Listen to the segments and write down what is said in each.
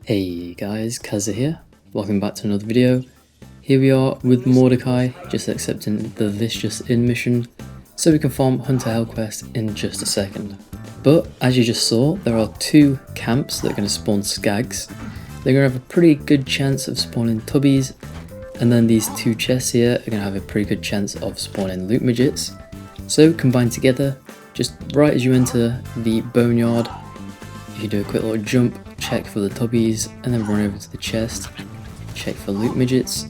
Hey guys, Kaza here. Welcome back to another video. Here we are with Mordecai, just accepting the This Just In mission, so we can farm Hunter Hellquest in just a second. But as you just saw, there are two camps that are going to spawn skags. They're going to have a pretty good chance of spawning Tubbies, and then these two chests here are going to have a pretty good chance of spawning loot midgets. So combined together, just right as you enter the boneyard, you do a quick little jump, check for the Tubbies, and then run over to the chest, check for loot midgets.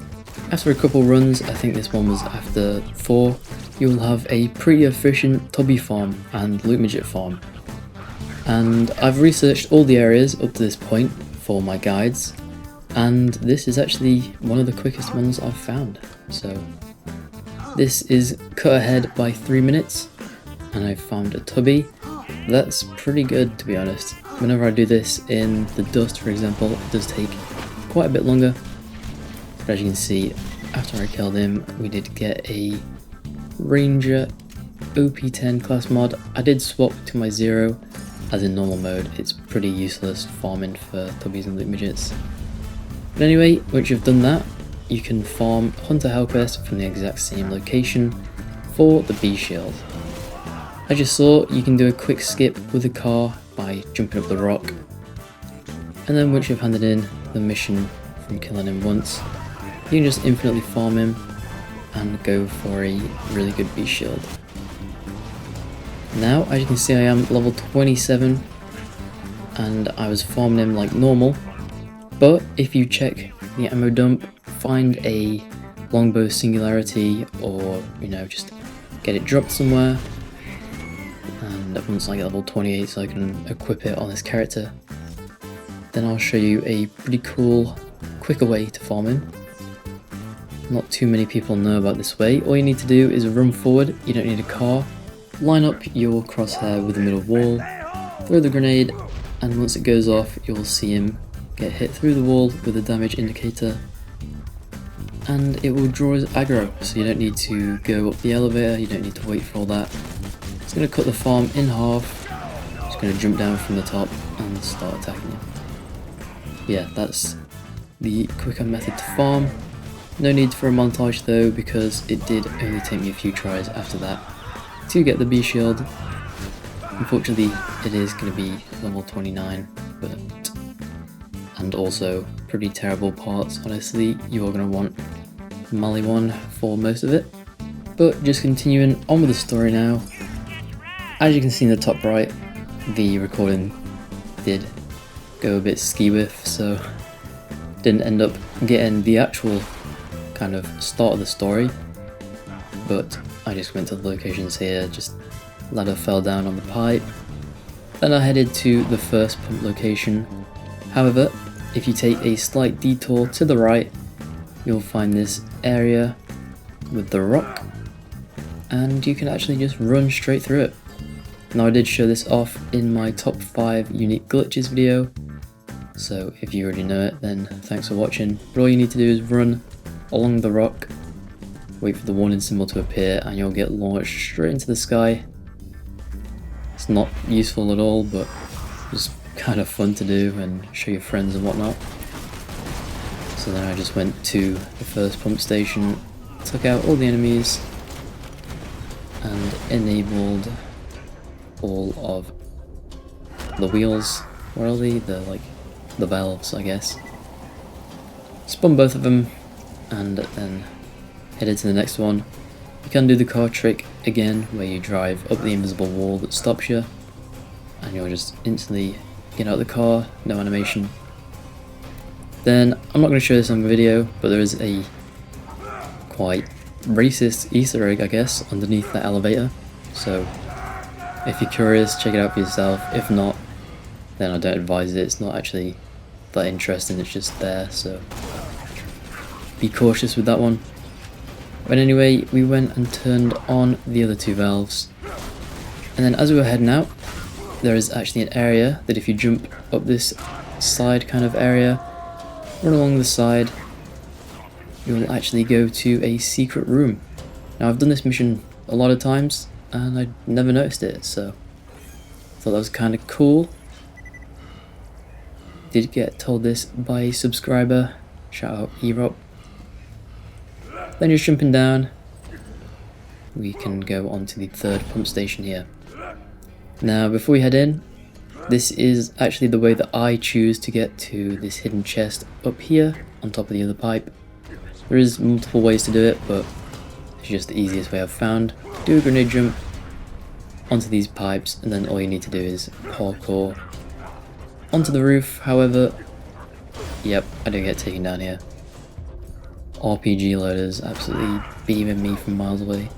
After a couple runs, I think this one was after 4, you'll have a pretty efficient Tubby farm and loot midget farm. And I've researched all the areas up to this point for my guides, and this is actually one of the quickest ones I've found. So this is cut ahead by 3 minutes, and I've found a Tubby. That's pretty good, to be honest. Whenever I do this in the dust, for example, it does take quite a bit longer. But as you can see, after I killed him, we did get a Ranger OP10 class mod. I did swap to my 0, as in normal mode. It's pretty useless farming for Tubbies and loot midgets. But anyway, once you've done that, you can farm Hunter Hellquest from the exact same location for the B shield. As you saw, you can do a quick skip with the car by jumping up the rock, and then once you've handed in the mission from killing him once, you can just infinitely farm him and go for a really good B shield. Now, as you can see, I am level 27 and I was farming him like normal, but if you check the ammo dump, find a longbow singularity, or just get it dropped somewhere, and once I get level 28 so I can equip it on this character, then I'll show you a pretty cool, quicker way to farm him. Not too many people know about this way. All you need to do is run forward, you don't need a car, line up your crosshair with the middle wall, throw the grenade, and once it goes off you'll see him get hit through the wall with a damage indicator, and it will draw his aggro, so you don't need to go up the elevator, you don't need to wait for all that. It's going to cut the farm in half, just going to jump down from the top and start attacking you. Yeah, that's the quicker method to farm. No need for a montage though, because it did only take me a few tries after that to get the B shield. Unfortunately, it is going to be level 29, and also pretty terrible parts. Honestly, you are going to want Mali 1 for most of it. But just continuing on with the story now. As you can see in the top right, the recording did go a bit ski-whiff, so didn't end up getting the actual kind of start of the story, but I just went to the locations here, just ladder fell down on the pipe, then I headed to the first pump location. However, if you take a slight detour to the right, you'll find this area with the rock, and you can actually just run straight through it. Now, I did show this off in my top 5 unique glitches video, so if you already know it, then thanks for watching. But all you need to do is run along the rock, wait for the warning symbol to appear, and you'll get launched straight into the sky. It's not useful at all, but just kind of fun to do and show your friends and whatnot. So then I just went to the first pump station, took out all the enemies, and enabled all of the wheels. Where are they? The valves, I guess. Spun both of them and then headed to the next one. You can do the car trick again, where you drive up the invisible wall that stops you, and you'll just instantly get out of the car, no animation. Then, I'm not going to show this on video, but there is a quite racist Easter egg, I guess, underneath that elevator. So if you're curious, check it out for yourself. If not, then I don't advise it. It's not actually that interesting, it's just there, so be cautious with that one. But anyway, we went and turned on the other 2 valves, and then as we were heading out, there is actually an area that if you jump up this side kind of area, run along the side, you will actually go to a secret room. Now, I've done this mission a lot of times and I never noticed it, so I thought that was kind of cool. did get told this by a subscriber, shout out Erop. Then just jumping down, we can go on to the third pump station here. Now before we head in, this is actually the way that I choose to get to this hidden chest up here on top of the other pipe. There is multiple ways to do it, but it's just the easiest way I've found. Do a grenade jump onto these pipes, and then all you need to do is parkour onto the roof. However, yep, I do get taken down here. RPG loaders absolutely beaming me from miles away.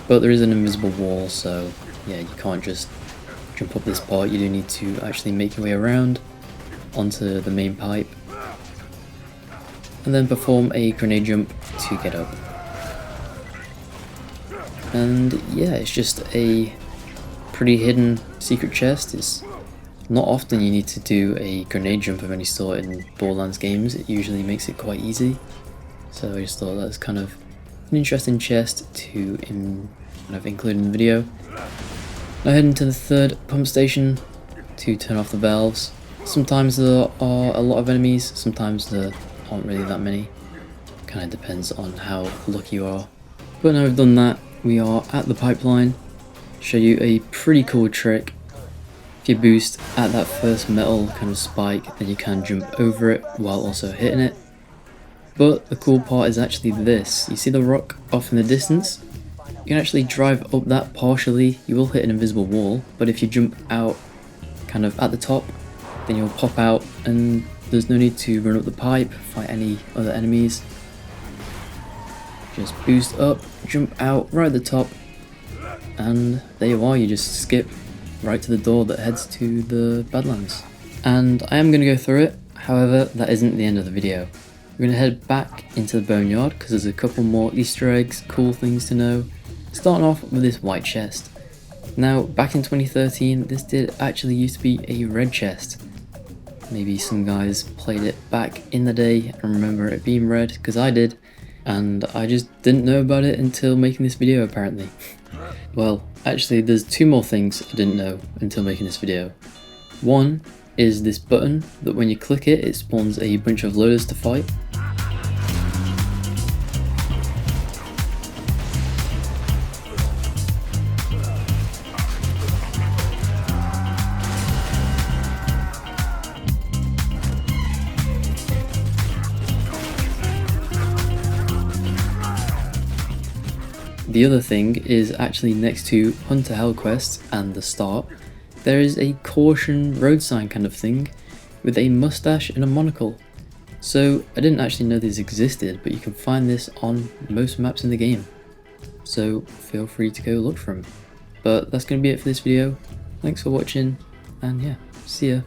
But there is an invisible wall, so yeah, you can't just jump up this part. You do need to actually make your way around onto the main pipe and then perform a grenade jump to get up. And yeah, it's just a pretty hidden secret chest. It's not often you need to do a grenade jump of any sort in Borderlands games. It usually makes it quite easy. So I just thought that's kind of an interesting chest to include in the video. Now heading to the third pump station to turn off the valves. Sometimes there are a lot of enemies, sometimes there aren't really that many. Kind of depends on how lucky you are. But now we've done that, we are at the pipeline. Show you a pretty cool trick. If you boost at that first metal kind of spike, then you can jump over it while also hitting it. But the cool part is actually this. You see the rock off in the distance? You can actually drive up that partially. You will hit an invisible wall, but if you jump out kind of at the top, then you'll pop out and there's no need to run up the pipe, fight any other enemies. Just boost up, jump out right at the top, and there you are. You just skip right to the door that heads to the Badlands. And I am going to go through it, however that isn't the end of the video. We're going to head back into the Boneyard because there's a couple more Easter eggs, cool things to know. Starting off with this white chest. Now, back in 2013, this did actually used to be a red chest. Maybe some guys played it back in the day and remember it being red, because I did, and I just didn't know about it until making this video apparently. Well, actually there's two more things I didn't know until making this video. One is this button that when you click it, it spawns a bunch of loaders to fight. The other thing is actually next to Hunter Hellquest and the start, there is a caution road sign kind of thing with a mustache and a monocle. So I didn't actually know this existed, but you can find this on most maps in the game. So feel free to go look for them. But that's going to be it for this video. Thanks for watching, and yeah, see ya.